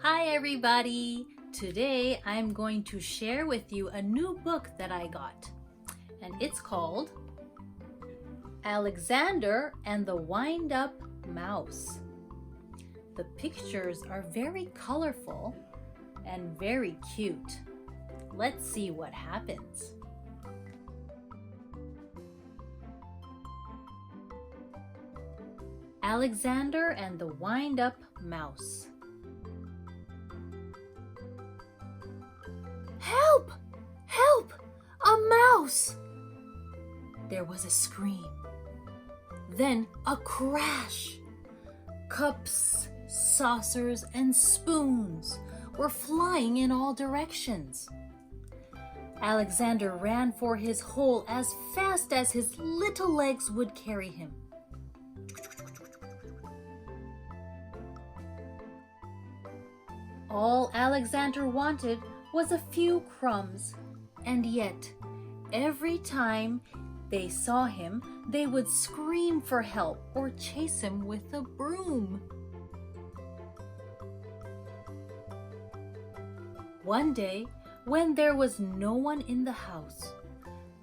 Hi everybody! Today I'm going to share with you a new book that I got, and it's called Alexander and the Wind-Up Mouse. The pictures are very colorful and very cute. Let's see what happens. Alexander and the Wind-Up Mouse. Help! Help! A mouse! There was a scream. Then a crash. Cups, saucers, and spoons were flying in all directions. Alexander ran for his hole as fast as his little legs would carry him. All Alexander wanted was a few crumbs, and yet every time they saw him, they would scream for help or chase him with a broom. One day, when there was no one in the house,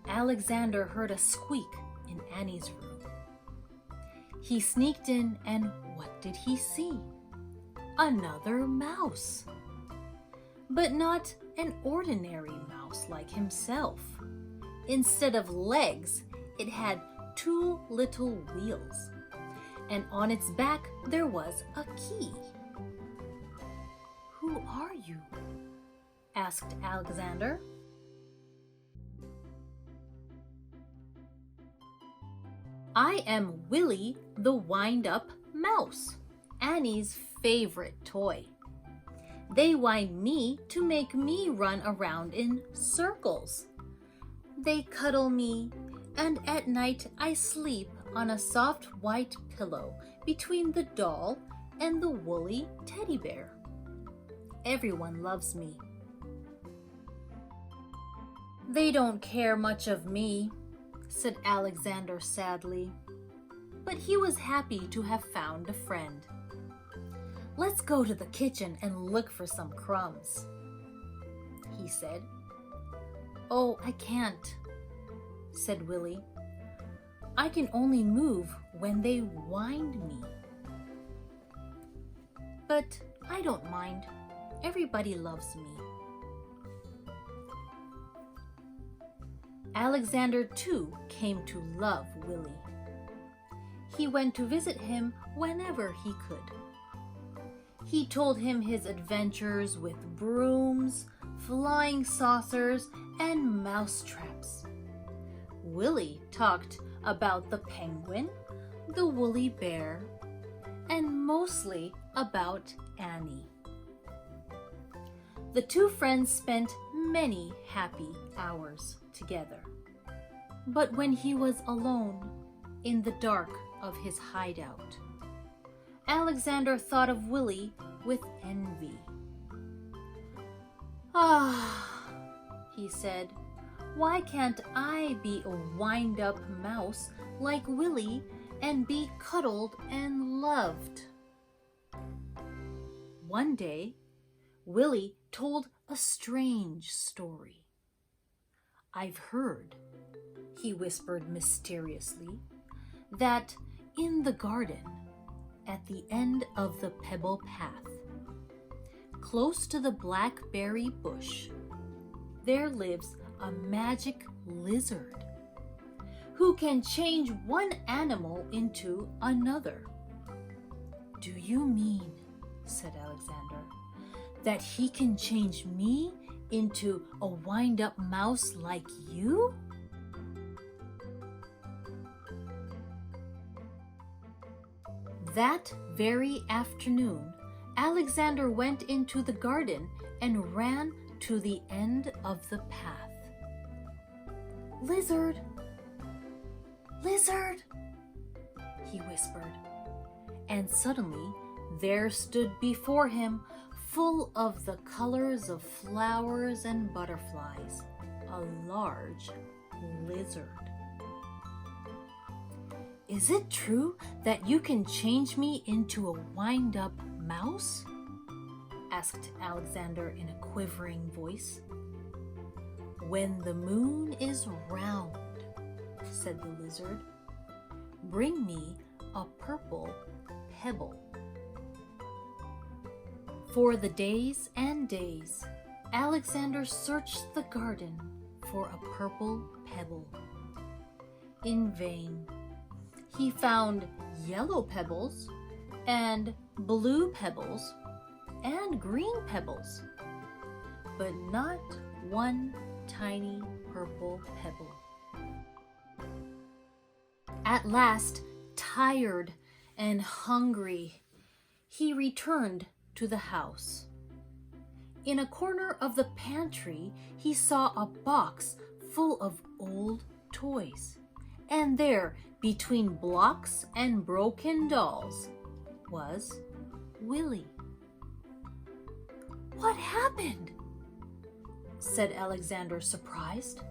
Alexander heard a squeak in Annie's room. He sneaked in, and what did he see? Another mouse. But not an ordinary mouse like himself. Instead of legs, it had two little wheels, and on its back there was a key. "Who are you?" asked Alexander. "I am Willy the Wind-Up Mouse, Annie's favorite toy. They wind me to make me run around in circles. They cuddle me, and at night I sleep on a soft white pillow between the doll and the woolly teddy bear. Everyone loves me." "They don't care much of me," said Alexander sadly. But he was happy to have found a friend. "Let's go to the kitchen and look for some crumbs," he said. "Oh, I can't," said Willy. "I can only move when they wind me." "But I don't mind. Everybody loves me." Alexander too came to love Willy. He went to visit him whenever he could. He told him his adventures with brooms, flying saucers, and mouse traps. Willy talked about the penguin, the woolly bear, and mostly about Annie. The two friends spent many happy hours together. But when he was alone in the dark of his hideout, Alexander thought of Willy with envy. "Ah," he said, "why can't I be a wind-up mouse like Willy and be cuddled and loved?" One day, Willy told a strange story. "I've heard," he whispered mysteriously, "that in the garden, at the end of the pebble path, close to the blackberry bush, there lives a magic lizard who can change one animal into another." "Do you mean," said Alexander, "that he can change me into a wind-up mouse like you?" That very afternoon, Alexander went into the garden and ran to the end of the path. "Lizard! Lizard!" he whispered, and suddenly there stood before him, full of the colors of flowers and butterflies, a large lizard. "Is it true that you can change me into a wind-up mouse?" asked Alexander in a quivering voice. When the moon is round, said the lizard. Bring me a purple pebble. For the days and days, Alexander searched the garden for a purple pebble. In vain. He found yellow pebbles and blue pebbles and green pebbles, but not one tiny purple pebble. At last, tired and hungry, he returned to the house. In a corner of the pantry, he saw a box full of old toys. And there, between blocks and broken dolls, was Willy. What happened? Said Alexander, surprised.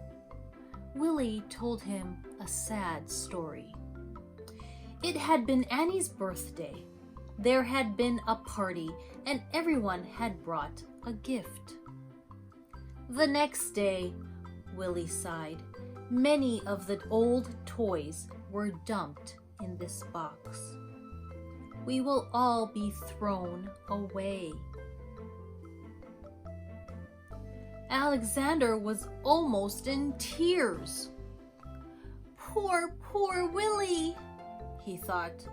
Willy told him a sad story. It had been Annie's birthday. There had been a party, and everyone had brought a gift. The next day, Willy sighed, many of the old toys were dumped in this box. We will all be thrown away. Alexander was almost in tears. Poor Willy, he thought.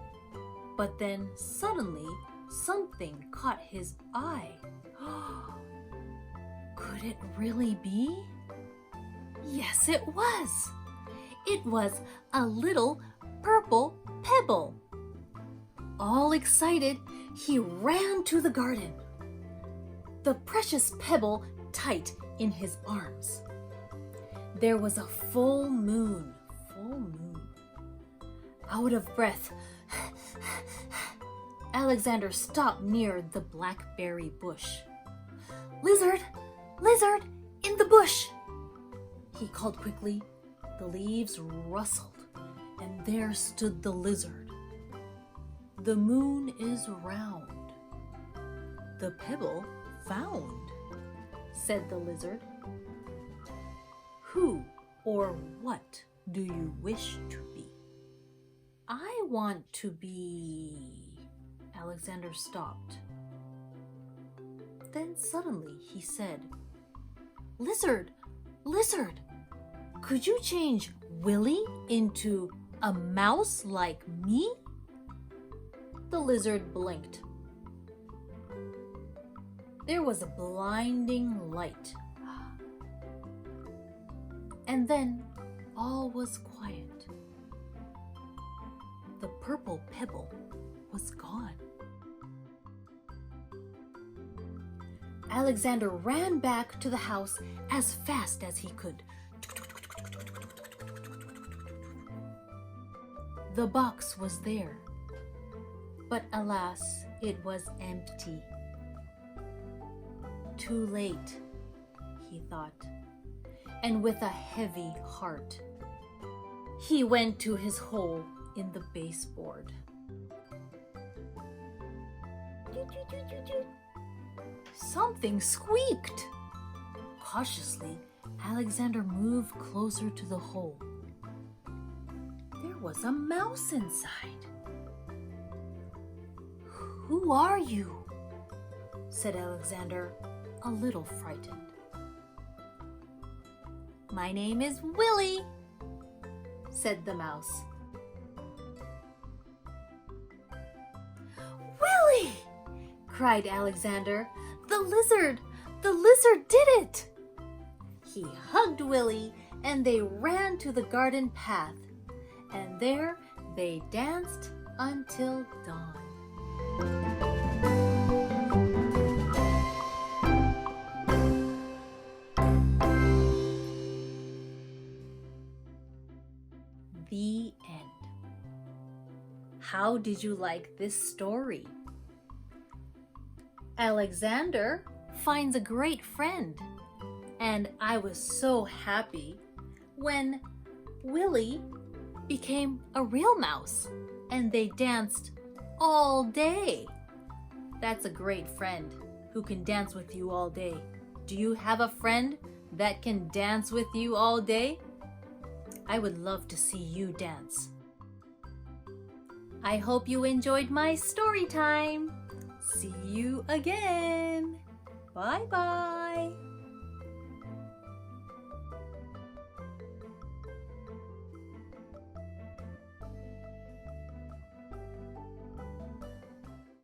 But then suddenly something caught his eye. Could it really be? Yes, it was. It was a little purple pebble. All excited, he ran to the garden. The precious pebble tight in his arms. There was a full moon. Out of breath, Alexander stopped near the blackberry bush. Lizard! Lizard! In the bush! He called quickly. The leaves rustled, and there stood the lizard. The moon is round. The pebble found, said the lizard. Who or what do you wish to be? I want to be... Alexander stopped. Then suddenly he said, Lizard! Lizard! Could you change Willy into a mouse like me? The lizard blinked. There was a blinding light. And then all was quiet. The purple pebble was gone. Alexander ran back to the house as fast as he could. The box was there, but alas, it was empty. Too late, he thought, and with a heavy heart, he went to his hole in the baseboard. Something squeaked. Cautiously, Alexander moved closer to the hole. There was a mouse inside. Who are you? Said Alexander, a little frightened. My name is Willy, said the mouse. Willy! Cried Alexander. The lizard did it! He hugged Willy and they ran to the garden path, and there they danced until dawn. The end. How did you like this story? Alexander finds a great friend, and I was so happy when Willy became a real mouse and they danced all day. That's a great friend. who can dance with you all day? Do you have a friend that can dance with you all day? I would love to see you dance. I hope you enjoyed my story time. See you again. Bye bye.